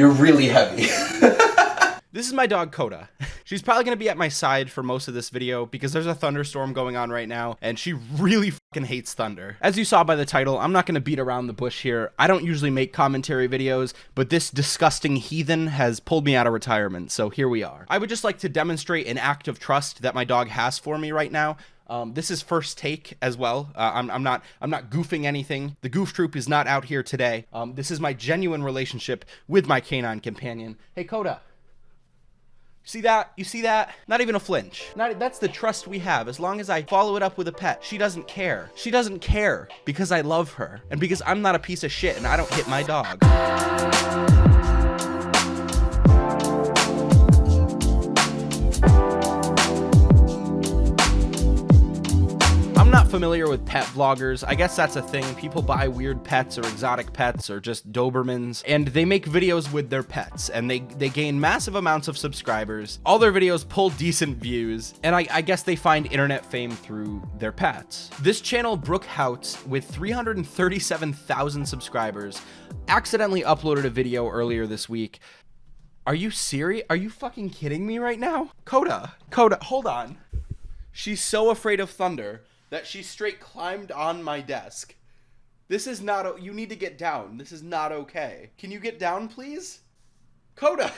You're really heavy. This is my dog, Coda. She's probably going to be at my side for most of this video because there's a thunderstorm going on right now, and she really fucking hates thunder. As you saw by the title, I'm not going to beat around the bush here. I don't usually make commentary videos, but this disgusting heathen has pulled me out of retirement, so here we are. I would just like to demonstrate an act of trust that my dog has for me right now. This is first take as well. I'm not goofing anything. The goof troop is not out here today. This is my genuine relationship with my canine companion. Hey, Coda. See that? You see that? Not even a flinch. That's the trust we have. As long as I follow it up with a pet, she doesn't care. She doesn't care because I love her and because I'm not a piece of shit and I don't hit my dog. Not familiar with pet vloggers. I guess that's a thing. People buy weird pets or exotic pets or just Dobermans, and they make videos with their pets, and they gain massive amounts of subscribers. All their videos pull decent views, and I guess they find internet fame through their pets. This channel, Brooke Houts, with 337,000 subscribers, accidentally uploaded a video earlier this week. Are you serious? Are you fucking kidding me right now? Coda, hold on. She's so afraid of thunder that she straight climbed on my desk. This is not, you need to get down. This is not okay. Can you get down, please? Coda!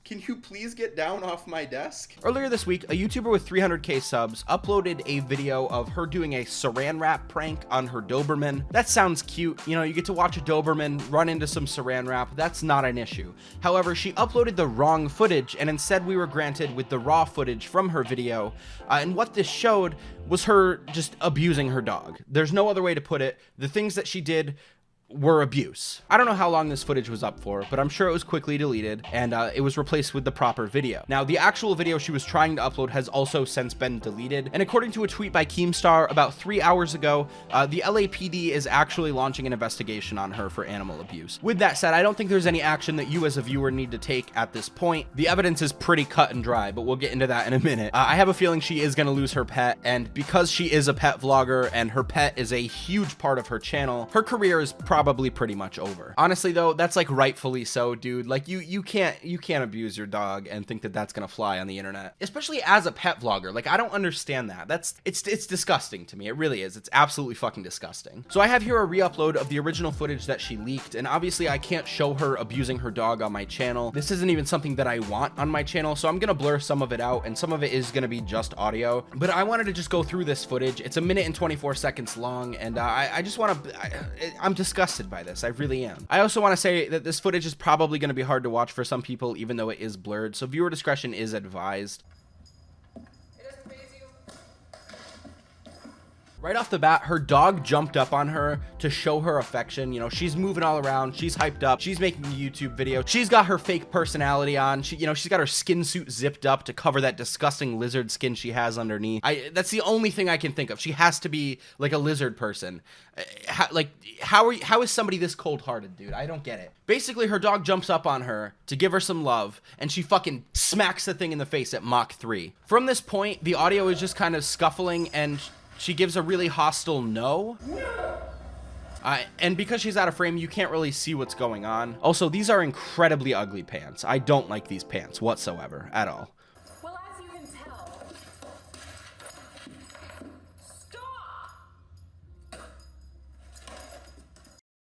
Can you please get down off my desk? Earlier this week, a YouTuber with 300k subs uploaded a video of her doing a saran wrap prank on her Doberman. That sounds cute. You know, you get to watch a Doberman run into some saran wrap. That's not an issue. However, she uploaded the wrong footage, and instead we were granted with the raw footage from her video. And what this showed was her just abusing her dog. There's no other way to put it. The things that she did were abuse. I don't know how long this footage was up for, but I'm sure it was quickly deleted and it was replaced with the proper video. Now, the actual video she was trying to upload has also since been deleted, and according to a tweet by Keemstar about 3 hours ago, the LAPD is actually launching an investigation on her for animal abuse. With that said, I don't think there's any action that you as a viewer need to take at this point. The evidence is pretty cut and dry, but we'll get into that in a minute. I have a feeling she is going to lose her pet, and because she is a pet vlogger and her pet is a huge part of her channel, her career is probably pretty much over. Honestly though, that's like rightfully so, dude. Like you can't abuse your dog and think that that's gonna fly on the internet, especially as a pet vlogger. Like, I don't understand that. It's disgusting to me. It really is. It's absolutely fucking disgusting. So I have here a re-upload of the original footage that she leaked, and obviously I can't show her abusing her dog on my channel. This isn't even something that I want on my channel, so I'm gonna blur some of it out, and some of it is gonna be just audio. But I wanted to just go through this footage. It's 1 minute and 24 seconds long, and I just want to, I'm disgusted by this. I really am. I also want to say that this footage is probably going to be hard to watch for some people, even though it is blurred, so viewer discretion is advised. Right off the bat, her dog jumped up on her to show her affection. You know, she's moving all around. She's hyped up. She's making a YouTube video. She's got her fake personality on. She, you know, she's got her skin suit zipped up to cover that disgusting lizard skin she has underneath. That's the only thing I can think of. She has to be like a lizard person. How is somebody this cold-hearted, dude? I don't get it. Basically, her dog jumps up on her to give her some love, and she fucking smacks the thing in the face at Mach 3. From this point, the audio is just kind of scuffling, and she gives a really hostile no. And because she's out of frame, you can't really see what's going on. Also, these are incredibly ugly pants. I don't like these pants whatsoever at all. Well, as you can tell. Stop!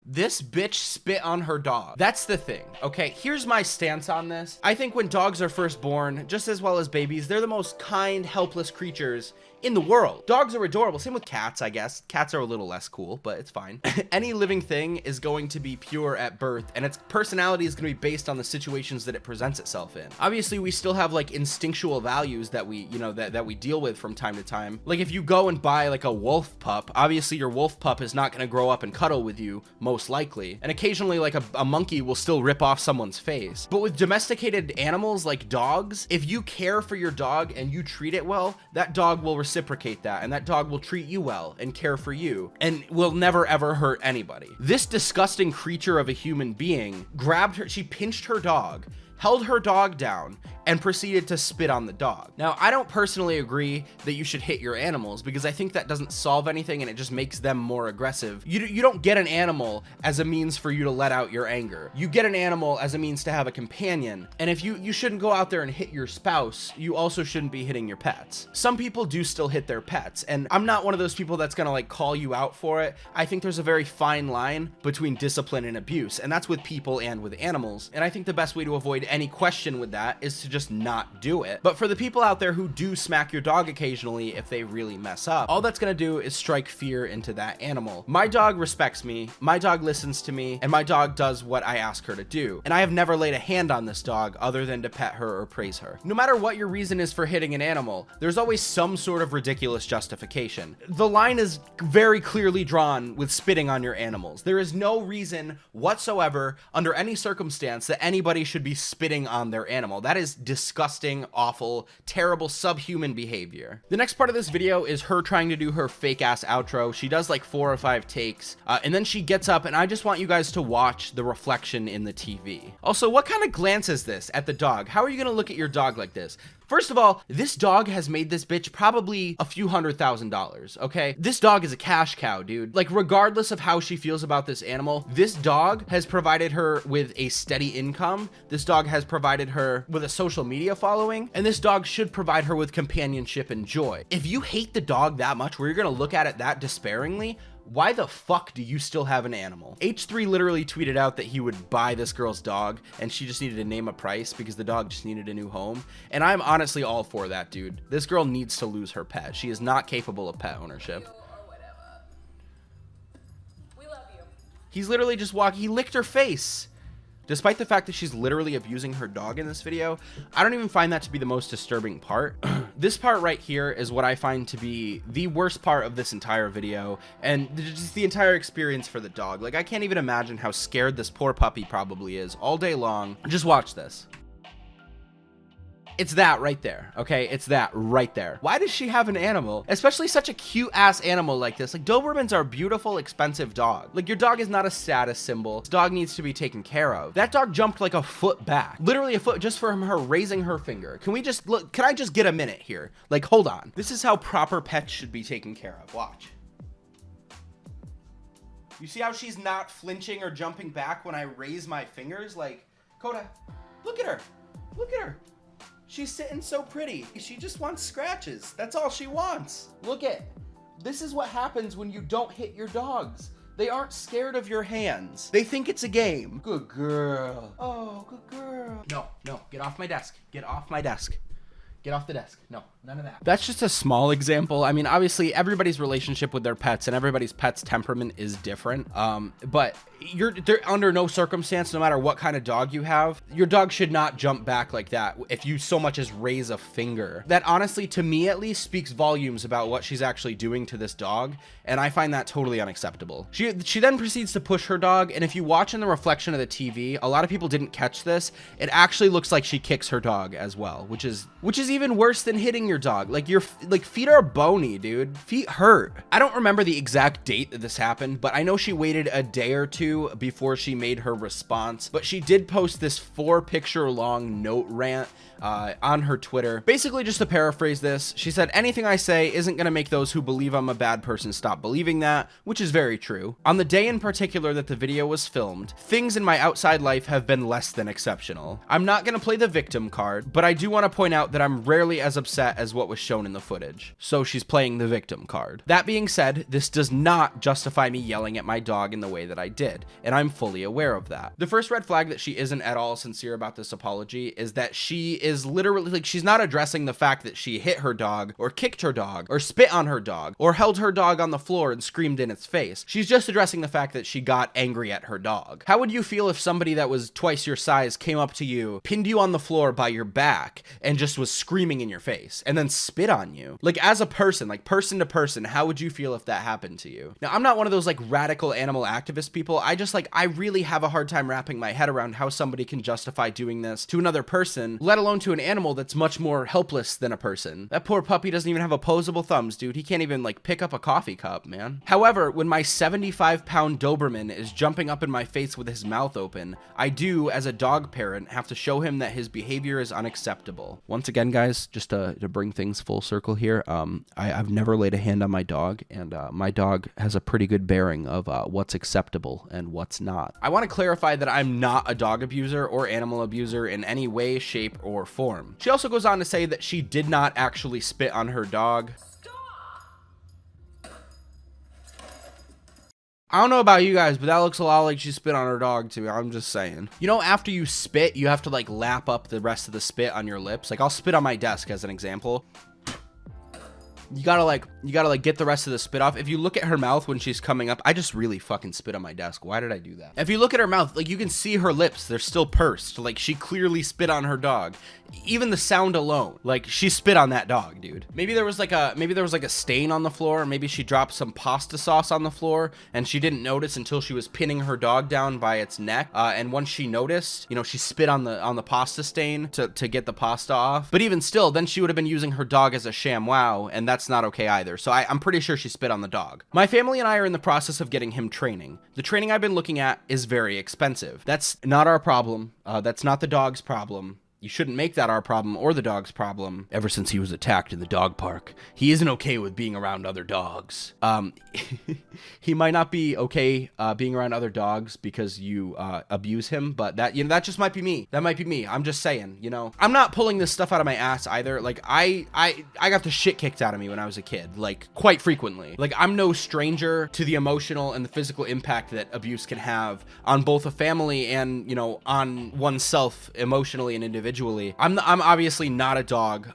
This bitch spit on her dog. That's the thing. Okay, here's my stance on this. I think when dogs are first born, just as well as babies, they're the most kind, helpless creatures in the world. Dogs are adorable. Same with cats, I guess. Cats are a little less cool, but it's fine. Any living thing is going to be pure at birth, and its personality is going to be based on the situations that it presents itself in. Obviously, we still have like instinctual values that we, you know, that we deal with from time to time. Like if you go and buy like a wolf pup, obviously your wolf pup is not going to grow up and cuddle with you, most likely. And occasionally like a monkey will still rip off someone's face. But with domesticated animals like dogs, if you care for your dog and you treat it well, that dog will reciprocate that, and that dog will treat you well and care for you and will never ever hurt anybody. This disgusting creature of a human being grabbed her, she pinched her dog held her dog down, and proceeded to spit on the dog. Now, I don't personally agree that you should hit your animals because I think that doesn't solve anything and it just makes them more aggressive. You don't get an animal as a means for you to let out your anger. You get an animal as a means to have a companion. And if you shouldn't go out there and hit your spouse, you also shouldn't be hitting your pets. Some people do still hit their pets, and I'm not one of those people that's gonna like call you out for it. I think there's a very fine line between discipline and abuse, and that's with people and with animals. And I think the best way to avoid any question with that is to just not do it. But for the people out there who do smack your dog occasionally if they really mess up, all that's gonna do is strike fear into that animal. My dog respects me, my dog listens to me, and my dog does what I ask her to do. And I have never laid a hand on this dog other than to pet her or praise her. No matter what your reason is for hitting an animal, there's always some sort of ridiculous justification. The line is very clearly drawn with spitting on your animals. There is no reason whatsoever under any circumstance that anybody should be spitting on their animal. That is disgusting, awful, terrible, subhuman behavior. The next part of this video is her trying to do her fake ass outro. She does like 4 or 5 takes, and then she gets up, and I just want you guys to watch the reflection in the TV. Also, what kind of glance is this at the dog? How are you gonna look at your dog like this? First of all, this dog has made this bitch probably a few $100,000, okay? This dog is a cash cow, dude. Like, regardless of how she feels about this animal, this dog has provided her with a steady income. This dog has provided her with a social media following, and this dog should provide her with companionship and joy. If you hate the dog that much, where you're gonna look at it that despairingly, why the fuck do you still have an animal? H3 literally tweeted out that he would buy this girl's dog and she just needed to name a price because the dog just needed a new home. And I'm honestly all for that, dude. This girl needs to lose her pet. She is not capable of pet ownership. We love you. He's literally just walking. He licked her face. Despite the fact that she's literally abusing her dog in this video, I don't even find that to be the most disturbing part. This part right here is what I find to be the worst part of this entire video, and just the entire experience for the dog. Like, I can't even imagine how scared this poor puppy probably is all day long. Just watch this. It's that right there, okay? It's that right there. Why does she have an animal? Especially such a cute ass animal like this. Like, Dobermans are beautiful, expensive dog. Like, your dog is not a status symbol. This dog needs to be taken care of. That dog jumped like a foot back. Literally a foot just from her raising her finger. Can we just look? Can I just get a minute here? Like, hold on. This is how proper pets should be taken care of. Watch. You see how she's not flinching or jumping back when I raise my fingers? Like, Coda, look at her. Look at her. She's sitting so pretty. She just wants scratches. That's all she wants. Look at, this is what happens when you don't hit your dogs. They aren't scared of your hands. They think it's a game. Good girl. Oh, good girl. No, no, get off my desk. Get off my desk. Get off the desk. No, none of that. That's just a small example. I mean, obviously everybody's relationship with their pets and everybody's pet's temperament is different. But they're under no circumstance, no matter what kind of dog you have, your dog should not jump back like that if you so much as raise a finger. That honestly, to me at least, speaks volumes about what she's actually doing to this dog, and I find that totally unacceptable. She then proceeds to push her dog, and if you watch in the reflection of the TV, a lot of people didn't catch this. It actually looks like she kicks her dog as well, which is even worse than hitting your dog. Like, feet are bony, dude. Feet hurt. I don't remember the exact date that this happened, but I know she waited a day or two before she made her response, but she did post this 4-picture long note rant on her Twitter. Basically, just to paraphrase this, she said, "Anything I say isn't gonna make those who believe I'm a bad person stop believing that," which is very true. On the day in particular that the video was filmed, things in my outside life have been less than exceptional. I'm not gonna play the victim card, but I do want to point out that I'm rarely as upset as what was shown in the footage. So she's playing the victim card. That being said, this does not justify me yelling at my dog in the way that I did, and I'm fully aware of that. The first red flag that she isn't at all sincere about this apology is that she is literally, like, she's not addressing the fact that she hit her dog or kicked her dog or spit on her dog or held her dog on the floor and screamed in its face. She's just addressing the fact that she got angry at her dog. How would you feel if somebody that was twice your size came up to you, pinned you on the floor by your back, and just was screaming in your face? And and then spit on you. Like, as a person, like person to person, how would you feel if that happened to you? Now, I'm not one of those like radical animal activist people. I really have a hard time wrapping my head around how somebody can justify doing this to another person, let alone to an animal that's much more helpless than a person. That poor puppy doesn't even have opposable thumbs, dude. He can't even like pick up a coffee cup, man. However, when my 75-pound Doberman is jumping up in my face with his mouth open, I do, as a dog parent, have to show him that his behavior is unacceptable. Once again, guys, just to bring things full circle here, I've never laid a hand on my dog, and my dog has a pretty good bearing of what's acceptable and what's not. I want to clarify that I'm not a dog abuser or animal abuser in any way, shape, or form. She also goes on to say that she did not actually spit on her dog. I don't know about you guys, but that looks a lot like she spit on her dog to me. I'm just saying. You know, after you spit, you have to like lap up the rest of the spit on your lips. Like, I'll spit on my desk as an example. You gotta get the rest of the spit off. If you look at her mouth when she's coming up, I just really fucking spit on my desk. Why did I do that? If you look at her mouth, like, you can see her lips, they're still pursed. Like, she clearly spit on her dog. Even the sound alone, like, she spit on that dog, dude. Maybe there was like a stain on the floor, or maybe she dropped some pasta sauce on the floor and she didn't notice until she was pinning her dog down by its neck. And once she noticed, you know, she spit on the pasta stain to get the pasta off. But even still, then she would have been using her dog as a sham wow, and that's not okay either. So I'm pretty sure she spit on the dog. My family and I are in the process of getting him training. The training I've been looking at is very expensive. That's not our problem. That's not the dog's problem. You shouldn't make that our problem or the dog's problem. Ever since he was attacked in the dog park, he isn't okay with being around other dogs. He might not be okay being around other dogs because you abuse him, but that, you know, that just might be me. That might be me. I'm just saying, you know. I'm not pulling this stuff out of my ass either. Like, I got the shit kicked out of me when I was a kid, like, quite frequently. Like, I'm no stranger to the emotional and the physical impact that abuse can have on both a family and, you know, on oneself emotionally and individually. I'm obviously not a dog.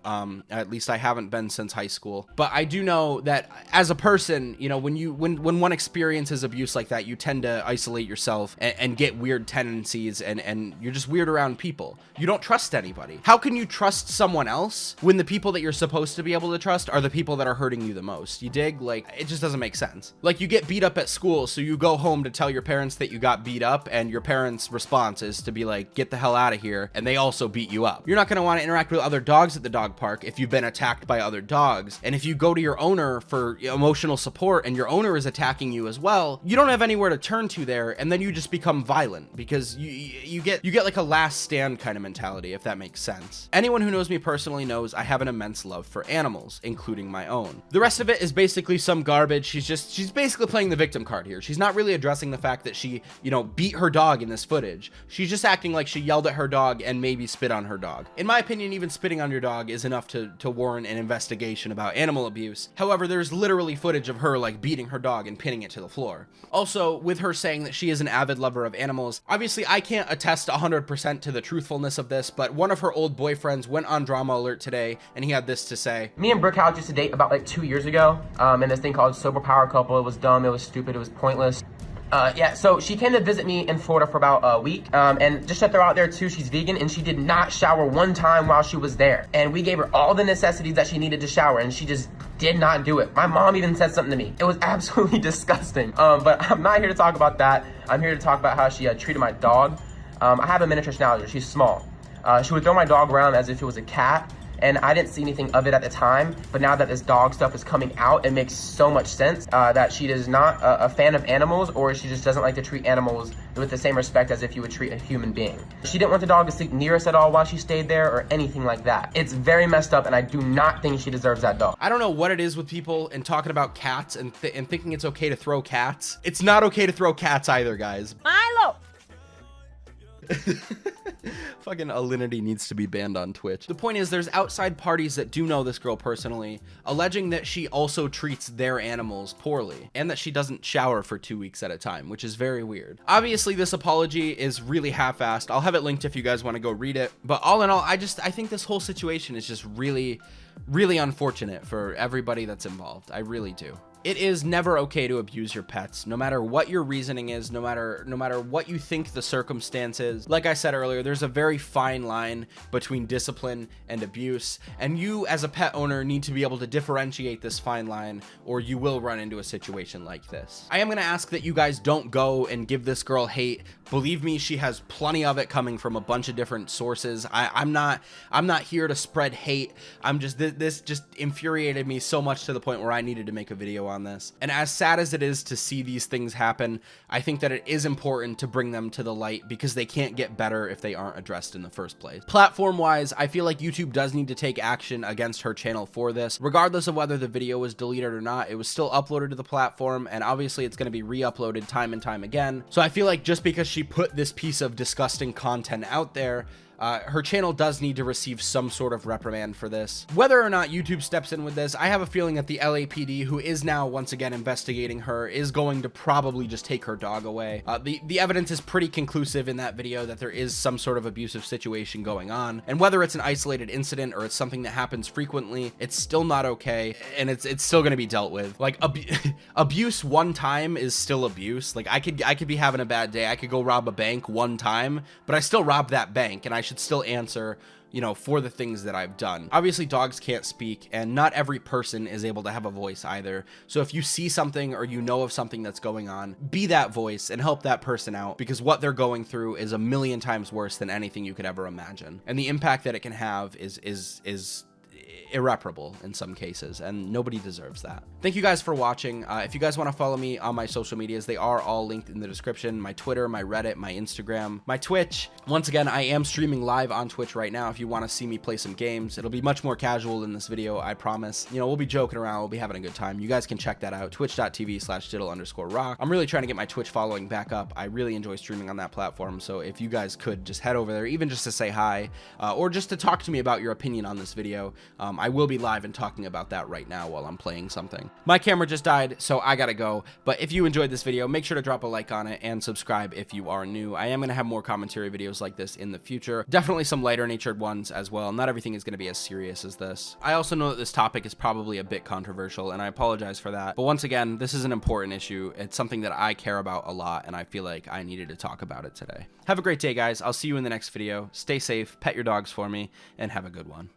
At least I haven't been since high school. But I do know that as a person, you know, when one experiences abuse like that, you tend to isolate yourself and get weird tendencies, and you're just weird around people. You don't trust anybody. How can you trust someone else when the people that you're supposed to be able to trust are the people that are hurting you the most? You dig? Like, it just doesn't make sense. Like, you get beat up at school, so you go home to tell your parents that you got beat up, and your parents' response is to be like, get the hell out of here, and they also beat you up. You're not going to want to interact with other dogs at the dog park if you've been attacked by other dogs. And if you go to your owner for emotional support and your owner is attacking you as well, you don't have anywhere to turn to there, and then you just become violent because you get like a last stand kind of mentality, if that makes sense. Anyone who knows me personally knows I have an immense love for animals, including my own. The rest of it is basically some garbage. She's basically playing the victim card here. She's not really addressing the fact that she, you know, beat her dog in this footage. She's just acting like she yelled at her dog and maybe spit on her dog. In my opinion, even spitting on your dog is enough to warrant an investigation about animal abuse. However, there's literally footage of her like beating her dog and pinning it to the floor. Also, with her saying that she is an avid lover of animals, obviously I can't attest 100% to the truthfulness of this, but one of her old boyfriends went on Drama Alert today, and he had this to say. Me and Brooke Houts used to date about like 2 years ago, in this thing called Sober Power Couple. It was dumb, it was stupid, it was pointless. Yeah, so she came to visit me in Florida for about a week, and just to throw out there too, she's vegan, and she did not shower one time while she was there. And we gave her all the necessities that she needed to shower, and she just did not do it. My mom even said something to me. It was absolutely disgusting. But I'm not here to talk about that. I'm here to talk about how she treated my dog. I have a miniature schnauzer, she's small. She would throw my dog around as if it was a cat, and I didn't see anything of it at the time, but now that this dog stuff is coming out, it makes so much sense that she is not a fan of animals, or she just doesn't like to treat animals with the same respect as if you would treat a human being. She didn't want the dog to sleep near us at all while she stayed there or anything like that. It's very messed up, and I do not think she deserves that dog. I don't know what it is with people and talking about cats and thinking it's okay to throw cats. It's not okay to throw cats either, guys. Milo! Fucking Alinity needs to be banned on Twitch. The point is, there's outside parties that do know this girl personally, alleging that she also treats their animals poorly, and that she doesn't shower for 2 weeks at a time, which is very weird. Obviously, this apology is really half-assed. I'll have it linked if you guys want to go read it. But all in all, I think this whole situation is just really really unfortunate for everybody that's involved. I really do. It is never okay to abuse your pets, no matter what your reasoning is, no matter what you think the circumstance is. Like I said earlier, there's a very fine line between discipline and abuse, and you as a pet owner need to be able to differentiate this fine line, or you will run into a situation like this. I am going to ask that you guys don't go and give this girl hate. Believe me, she has plenty of it coming from a bunch of different sources. I'm not here to spread hate. This just infuriated me so much to the point where I needed to make a video on this. And as sad as it is to see these things happen, I think that it is important to bring them to the light because they can't get better if they aren't addressed in the first place. Platform wise, I feel like YouTube does need to take action against her channel for this. Regardless of whether the video was deleted or not, it was still uploaded to the platform, and obviously it's going to be re-uploaded time and time again. So I feel like just because she put this piece of disgusting content out there, her channel does need to receive some sort of reprimand for this. Whether or not YouTube steps in with this, I have a feeling that the LAPD, who is now once again investigating her, is going to probably just take her dog away. The evidence is pretty conclusive in that video that there is some sort of abusive situation going on, and whether it's an isolated incident or it's something that happens frequently, it's still not okay, and it's still going to be dealt with. Like, abuse one time is still abuse. Like, I could be having a bad day, I could go rob a bank one time, but I still robbed that bank, and I should still answer, you know, for the things that I've done. Obviously, dogs can't speak, and not every person is able to have a voice either. So if you see something or you know of something that's going on, be that voice and help that person out, because what they're going through is a million times worse than anything you could ever imagine. And the impact that it can have is irreparable in some cases, and nobody deserves that. Thank you guys for watching. If you guys want to follow me on my social medias, they are all linked in the description. My Twitter, my Reddit, my Instagram, my Twitch. Once again, I am streaming live on Twitch right now if you want to see me play some games. It'll be much more casual than this video, I promise. You know, we'll be joking around, we'll be having a good time. You guys can check that out, twitch.tv/diddle_rock. I'm really trying to get my Twitch following back up. I really enjoy streaming on that platform, so if you guys could just head over there, even just to say hi, or just to talk to me about your opinion on this video. I will be live and talking about that right now while I'm playing something. My camera just died, so I gotta go. But if you enjoyed this video, make sure to drop a like on it and subscribe if you are new. I am gonna have more commentary videos like this in the future. Definitely some lighter natured ones as well. Not everything is gonna be as serious as this. I also know that this topic is probably a bit controversial, and I apologize for that. But once again, this is an important issue. It's something that I care about a lot, and I feel like I needed to talk about it today. Have a great day, guys. I'll see you in the next video. Stay safe, pet your dogs for me, and have a good one.